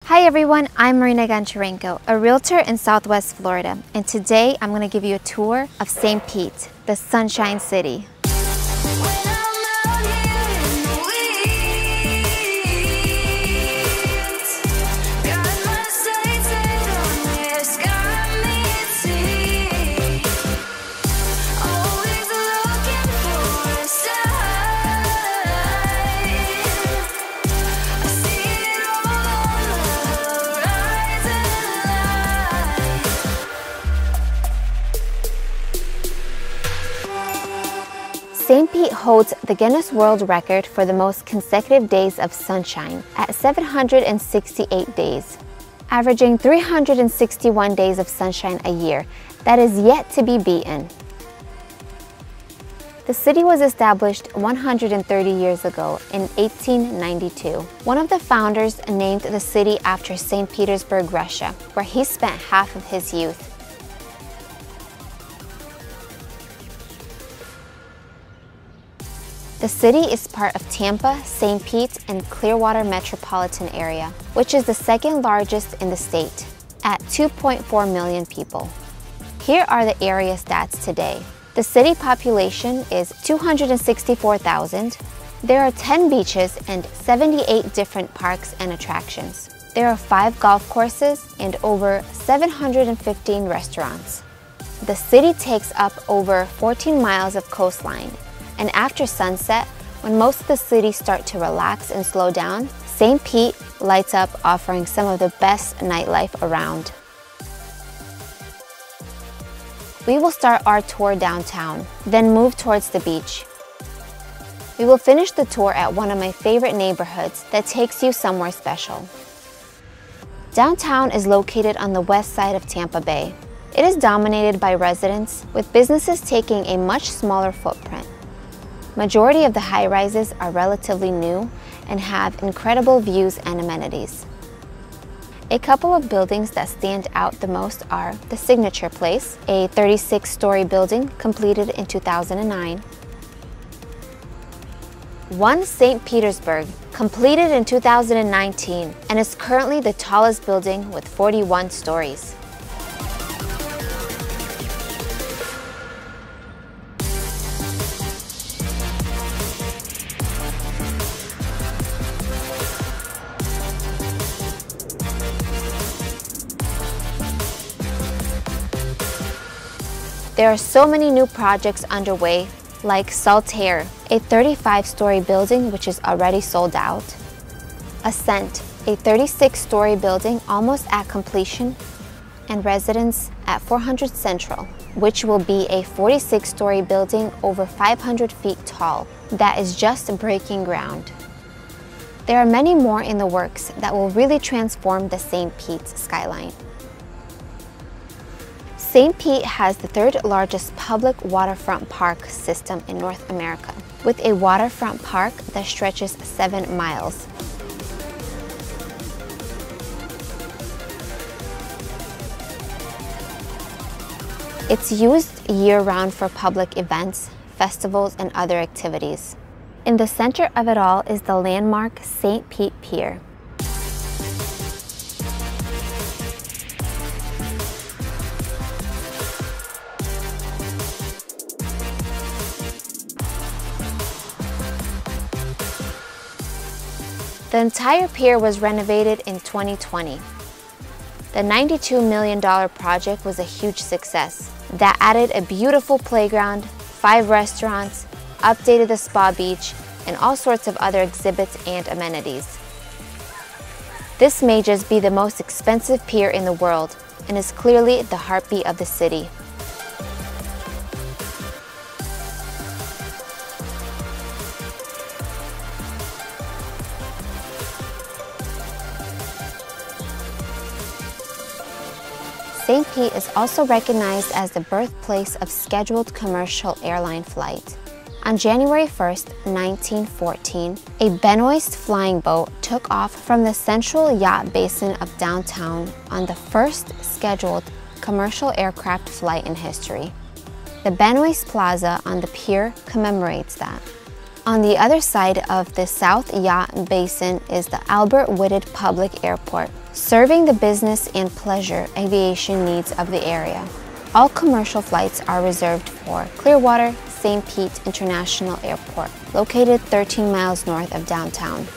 Hi everyone, I'm Marina Goncharenko, a realtor in Southwest Florida, and today I'm going to give you a tour of St. Pete, the Sunshine City. St. Pete holds the Guinness World Record for the most consecutive days of sunshine at 768 days, averaging 361 days of sunshine a year. That is yet to be beaten. The city was established 130 years ago in 1892. One of the founders named the city after St. Petersburg, Russia, where he spent half of his youth. The city is part of Tampa, St. Pete, and Clearwater metropolitan area, which is the second largest in the state, at 2.4 million people. Here are the area stats today. The city population is 264,000. There are 10 beaches and 78 different parks and attractions. There are 5 golf courses and over 715 restaurants. The city takes up over 14 miles of coastline. And after sunset, when most of the city start to relax and slow down, St. Pete lights up, offering some of the best nightlife around. We will start our tour downtown, then move towards the beach. We will finish the tour at one of my favorite neighborhoods that takes you somewhere special. Downtown is located on the west side of Tampa Bay. It is dominated by residents, with businesses taking a much smaller footprint. Majority of the high-rises are relatively new and have incredible views and amenities. A couple of buildings that stand out the most are the Signature Place, a 36-story building completed in 2009. One St. Petersburg, completed in 2019 and is currently the tallest building with 41 stories. There are so many new projects underway, like Soto, a 35-story building which is already sold out, Ascent, a 36-story building almost at completion, and Residence at 400 Central, which will be a 46-story building over 500 feet tall that is just breaking ground. There are many more in the works that will really transform the St. Pete skyline. St. Pete has the third largest public waterfront park system in North America, with a waterfront park that stretches 7 miles. It's used year-round for public events, festivals, and other activities. In the center of it all is the landmark St. Pete Pier. The entire pier was renovated in 2020. The $92 million project was a huge success that added a beautiful playground, 5 restaurants, updated the spa beach, and all sorts of other exhibits and amenities. This may just be the most expensive pier in the world and is clearly the heartbeat of the city. St. Pete is also recognized as the birthplace of scheduled commercial airline flight. On January 1st, 1914, a Benoist flying boat took off from the central yacht basin of downtown on the first scheduled commercial aircraft flight in history. The Benoist Plaza on the pier commemorates that. On the other side of the South Yacht Basin is the Albert Whitted Public Airport, serving the business and pleasure aviation needs of the area. All commercial flights are reserved for Clearwater St. Pete International Airport, located 13 miles north of downtown.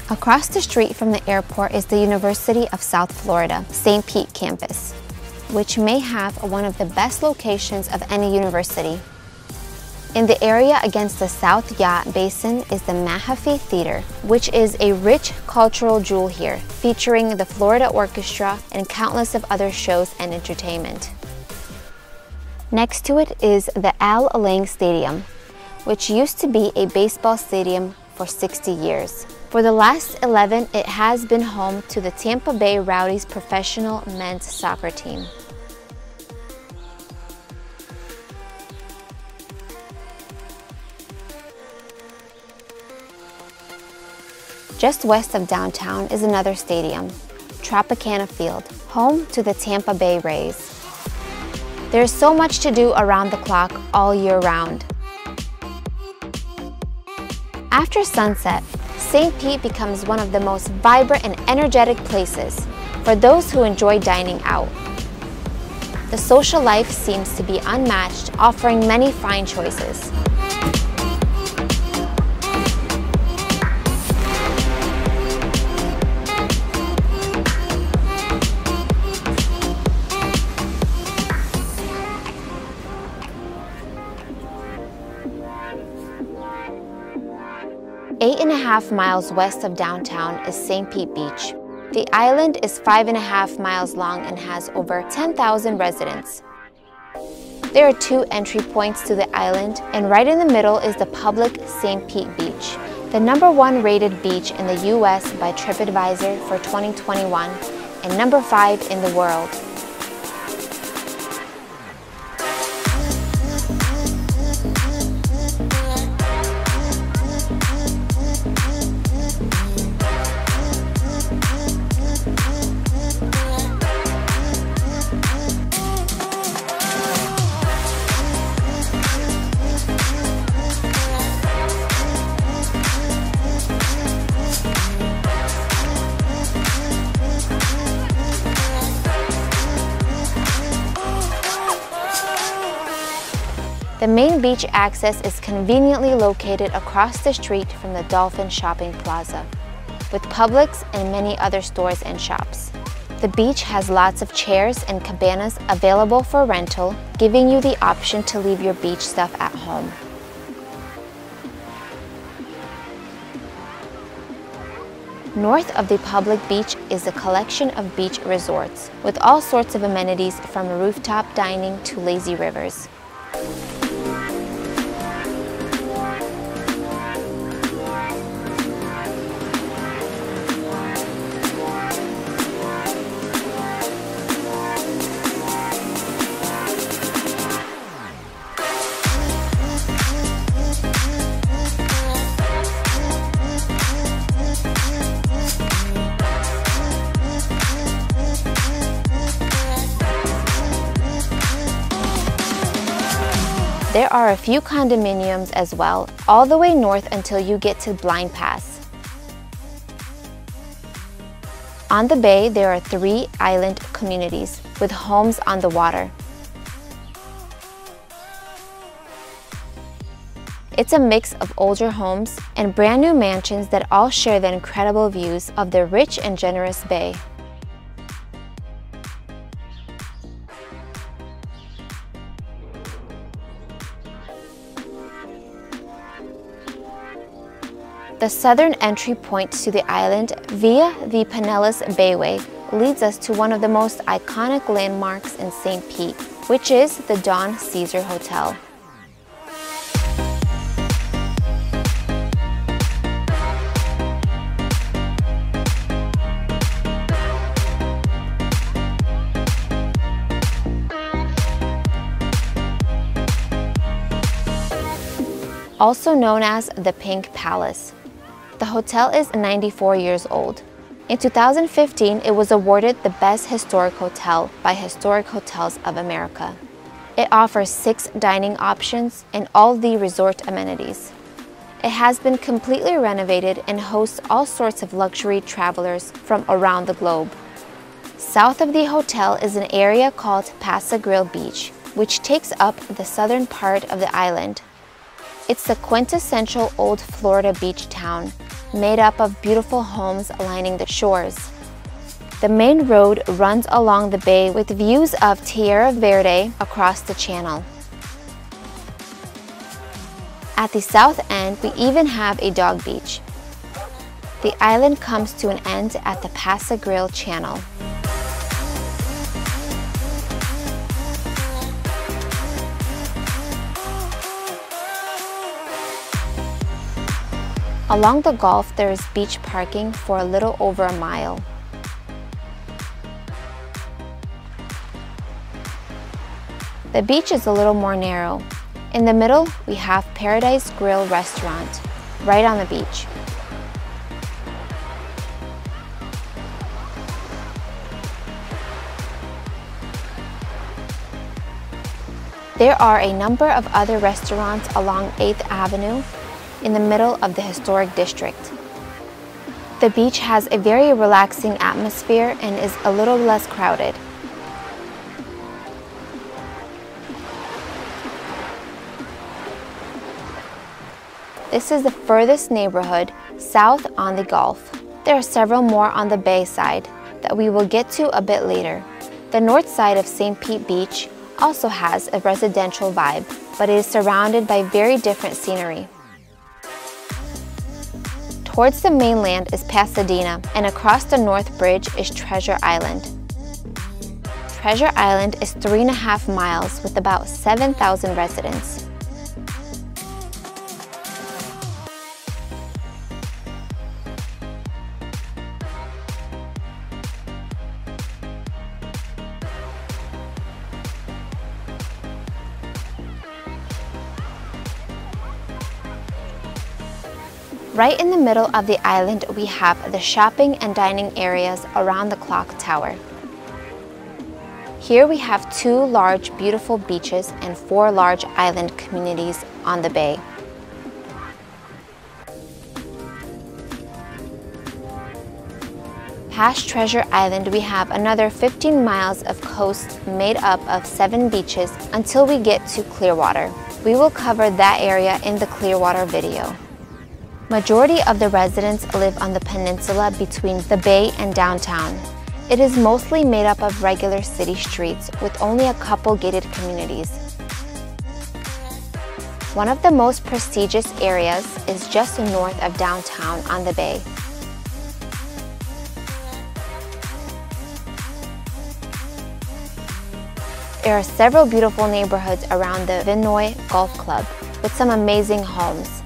Across the street from the airport is the University of South Florida, St. Pete campus, which may have one of the best locations of any university. In the area against the South Yacht Basin is the Mahaffey Theater, which is a rich cultural jewel here, featuring the Florida Orchestra and countless of other shows and entertainment. Next to it is the Al Lang Stadium, which used to be a baseball stadium for 60 years. For the last 11, it has been home to the Tampa Bay Rowdies professional men's soccer team. Just west of downtown is another stadium, Tropicana Field, home to the Tampa Bay Rays. There's so much to do around the clock all year round. After sunset, St. Pete becomes one of the most vibrant and energetic places for those who enjoy dining out. The social life seems to be unmatched, offering many fine choices. Eight and a half miles west of downtown is St. Pete Beach. The island is 5.5 miles long and has over 10,000 residents. There are 2 entry points to the island, and right in the middle is the public St. Pete Beach, the #1 rated beach in the US by TripAdvisor for 2021 and #5 in the world. The main beach access is conveniently located across the street from the Dolphin Shopping Plaza, with Publix and many other stores and shops. The beach has lots of chairs and cabanas available for rental, giving you the option to leave your beach stuff at home. North of the public beach is a collection of beach resorts, with all sorts of amenities from rooftop dining to lazy rivers. There are a few condominiums as well, all the way north until you get to Blind Pass. On the bay, there are 3 island communities with homes on the water. It's a mix of older homes and brand new mansions that all share the incredible views of the rich and generous bay. The southern entry point to the island via the Pinellas Bayway leads us to one of the most iconic landmarks in St. Pete, which is the Don CeSar Hotel. Also known as the Pink Palace. The hotel is 94 years old. In 2015, it was awarded the Best Historic Hotel by Historic Hotels of America. It offers 6 dining options and all the resort amenities. It has been completely renovated and hosts all sorts of luxury travelers from around the globe. South of the hotel is an area called Pass-a-Grille Beach, which takes up the southern part of the island. It's the quintessential old Florida beach town, made up of beautiful homes lining the shores. The main road runs along the bay with views of Tierra Verde across the channel. At the south end, we even have a dog beach. The island comes to an end at the Pass-a-Grille Channel. Along the Gulf, there is beach parking for a little over a mile. The beach is a little more narrow. In the middle, we have Paradise Grill Restaurant, right on the beach. There are a number of other restaurants along 8th Avenue, in the middle of the historic district. The beach has a very relaxing atmosphere and is a little less crowded. This is the furthest neighborhood south on the Gulf. There are several more on the bay side that we will get to a bit later. The north side of St. Pete Beach also has a residential vibe, but it is surrounded by very different scenery. Towards the mainland is Pasadena, and across the North Bridge is Treasure Island. Treasure Island is 3.5 miles with about 7,000 residents. Right in the middle of the island, we have the shopping and dining areas around the clock tower. Here we have 2 large, beautiful beaches and 4 large island communities on the bay. Past Treasure Island, we have another 15 miles of coast made up of 7 beaches until we get to Clearwater. We will cover that area in the Clearwater video. Majority of the residents live on the peninsula between the bay and downtown. It is mostly made up of regular city streets with only a couple gated communities. One of the most prestigious areas is just north of downtown on the bay. There are several beautiful neighborhoods around the Vinoy Golf Club with some amazing homes.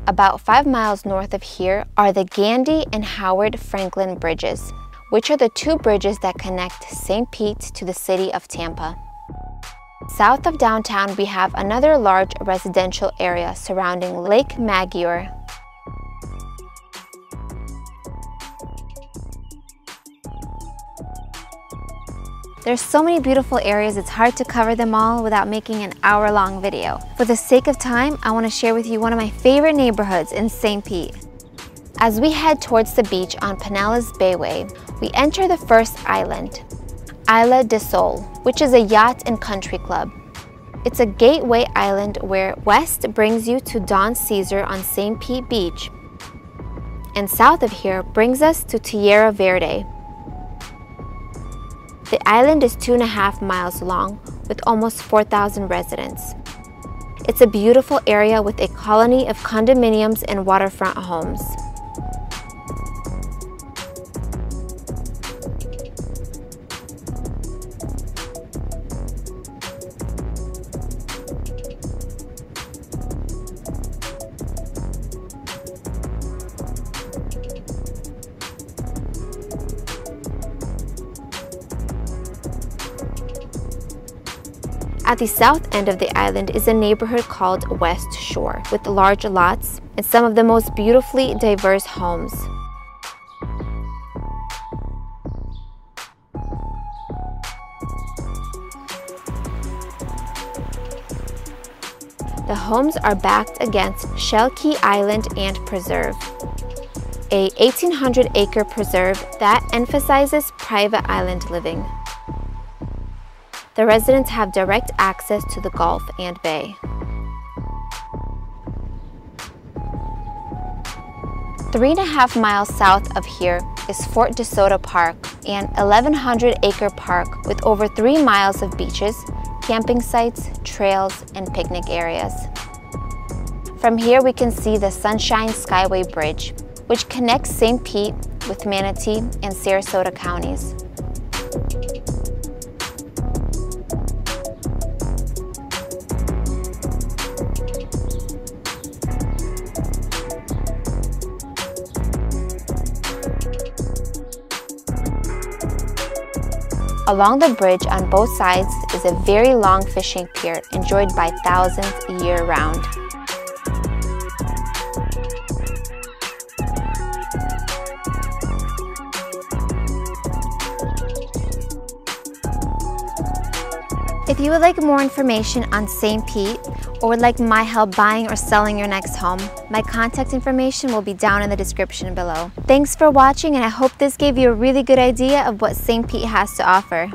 About 5 miles north of here are the Gandy and Howard Franklin bridges, which are the 2 bridges that connect St. Pete to the city of Tampa. South of downtown, we have another large residential area surrounding Lake Maggiore. There's so many beautiful areas, it's hard to cover them all without making an hour-long video. For the sake of time, I want to share with you one of my favorite neighborhoods in St. Pete. As we head towards the beach on Pinellas Bayway, we enter the first island, Isla de Sol, which is a yacht and country club. It's a gateway island where west brings you to Don CeSar on St. Pete Beach, and south of here brings us to Tierra Verde. The island is 2.5 miles long with almost 4,000 residents. It's a beautiful area with a colony of condominiums and waterfront homes. At the south end of the island is a neighborhood called West Shore, with large lots and some of the most beautifully diverse homes. The homes are backed against Shell Key Island and Preserve, a 1,800-acre preserve that emphasizes private island living. The residents have direct access to the Gulf and Bay. 3.5 miles south of here is Fort DeSoto Park, an 1,100-acre park with over 3 miles of beaches, camping sites, trails, and picnic areas. From here we can see the Sunshine Skyway Bridge, which connects St. Pete with Manatee and Sarasota counties. Along the bridge on both sides is a very long fishing pier enjoyed by thousands year-round. If you would like more information on St. Pete or would like my help buying or selling your next home, my contact information will be down in the description below. Thanks for watching, and I hope this gave you a really good idea of what St. Pete has to offer.